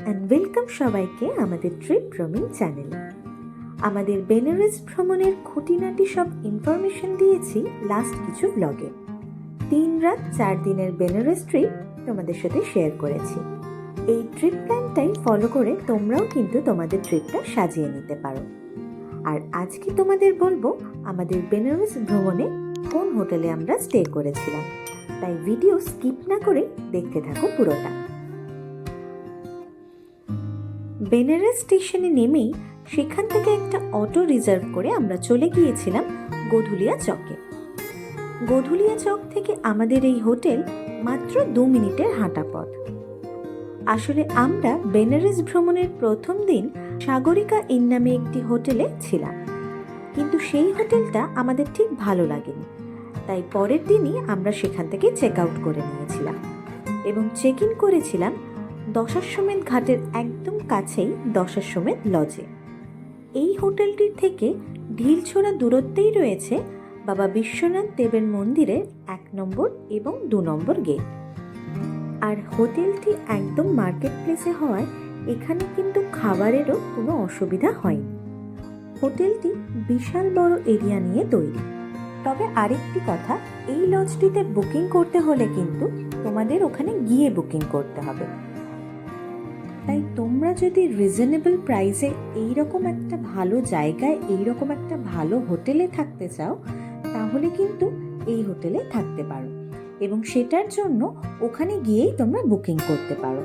And welcome সবাইকে আমাদের trip roaming চ্যানেলে। আমাদের বেনারস ভ্রমণের খুঁটিনাটি সব ইনফরমেশন দিয়েছি লাস্ট কিছু ব্লগে। 3 রাত 4 দিনের বেনারস ট্রিপ তোমাদের সাথে শেয়ার করেছি। এই ট্রিপ প্ল্যানটাই ফলো করে তোমরাও কিন্তু তোমাদের ট্রিপটা সাজিয়ে নিতে পারো। আর আজকে তোমাদের বলবো আমাদের বেনারস ভ্রমণে কোন হোটেলে আমরা স্টে করেছিলাম, তাই ভিডিও স্কিপ না করে দেখতে থাকো পুরোটা। বেনারস স্টেশনে নেমেই সেখান থেকে একটা অটো রিজার্ভ করে আমরা চলে গিয়েছিলাম গোধুলিয়া চকে। গোধুলিয়া চক থেকে আমাদের এই হোটেল মাত্র 2 মিনিটের হাঁটা পথ। আসলে আমরা বেনারস ভ্রমণের প্রথম দিন সাগরিকা ইন নামে একটি হোটেলে ছিলাম, কিন্তু সেই হোটেলটা আমাদের ঠিক ভালো লাগেনি, তাই পরের দিনই আমরা সেখান থেকে চেক আউট করে নিয়েছিলাম এবং চেক ইন করেছিলাম দশাশ্বমেধ ঘাটের একদম কাছেই দশাশ্বমেধ লজে। এই হোটেলটির থেকে ঢিলছোড়া দূরত্বেই রয়েছে বাবা বিশ্বনাথ দেবের মন্দিরের 1 নম্বর এবং 2 নম্বর গেট। আর হোটেলটি একদম মার্কেট প্লেসে হওয়ায় এখানে কিন্তু খাবারেরও কোনো অসুবিধা হয়নি। হোটেলটি বিশাল বড় এরিয়া নিয়ে তৈরি। তবে আরেকটি কথা, এই লজটিতে বুকিং করতে হলে কিন্তু তোমাদের ওখানে গিয়ে বুকিং করতে হবে। তাই তোমরা যদি রিজনেবল প্রাইসে এইরকম একটা ভালো জায়গায় এইরকম একটা ভালো হোটেলে থাকতে চাও, তাহলে কিন্তু এই হোটেলে থাকতে পারো এবং সেটার জন্য ওখানে গিয়েই তোমরা বুকিং করতে পারো।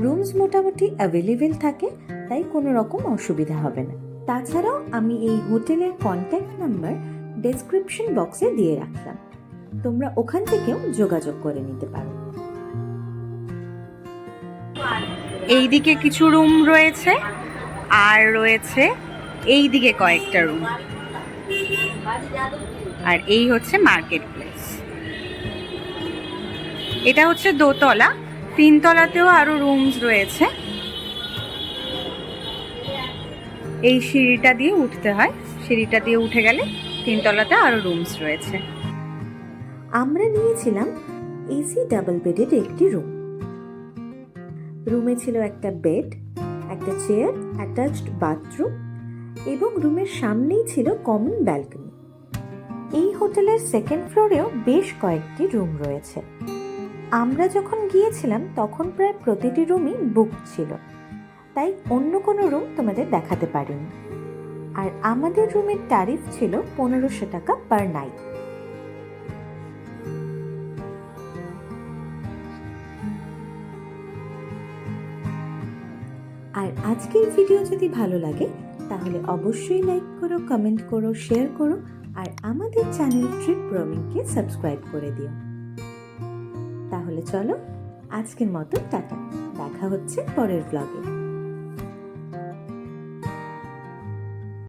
রুমস মোটামুটি অ্যাভেলেবেল থাকে, তাই কোনো রকম অসুবিধা হবে না। তাছাড়াও আমি এই হোটেলের কন্ট্যাক্ট নাম্বার ডেসক্রিপশন বক্সে দিয়ে রাখলাম, তোমরা ওখান থেকেও যোগাযোগ করে নিতে পারো। এইদিকে কিছু রুম রয়েছে আর রয়েছে এইদিকে কয়েকটা রুম, আর এই হচ্ছে মার্কেট প্লেস। এটা হচ্ছে দোতলা, 3 তলাতেও আরো রুমস রয়েছে। এই সিঁড়িটা দিয়ে উঠতে হয়, সিঁড়িটা দিয়ে উঠে গেলে 3 তলাতে আরো রুমস রয়েছে। আমরা নিয়েছিলাম এসি ডাবল বেডের একটি রুম। রুমে ছিল একটা বেড, একটা চেয়ার, অ্যাটাচড বাথরুম এবং রুমের সামনেই ছিল কমন ব্যালকনি। এই হোটেলের 2nd ফ্লোরেও বেশ কয়েকটি রুম রয়েছে। আমরা যখন গিয়েছিলাম তখন প্রায় প্রতিটি রুমই বুক ছিল, তাই অন্য কোনো রুম তোমাদের দেখাতে পারিনি। আর আমাদের রুমের ট্যারিফ ছিল 1500 টাকা পার নাইট। আর আজকের ভিডিও যদি ভালো লাগে তাহলে অবশ্যই লাইক করো, কমেন্ট করো, শেয়ার করো আর আমাদের চ্যানেল ট্রিপ রোমিংকে সাবস্ক্রাইব করে দিও। তাহলে চলো আজকের মতো টাটা, দেখা হচ্ছে পরের ব্লগে।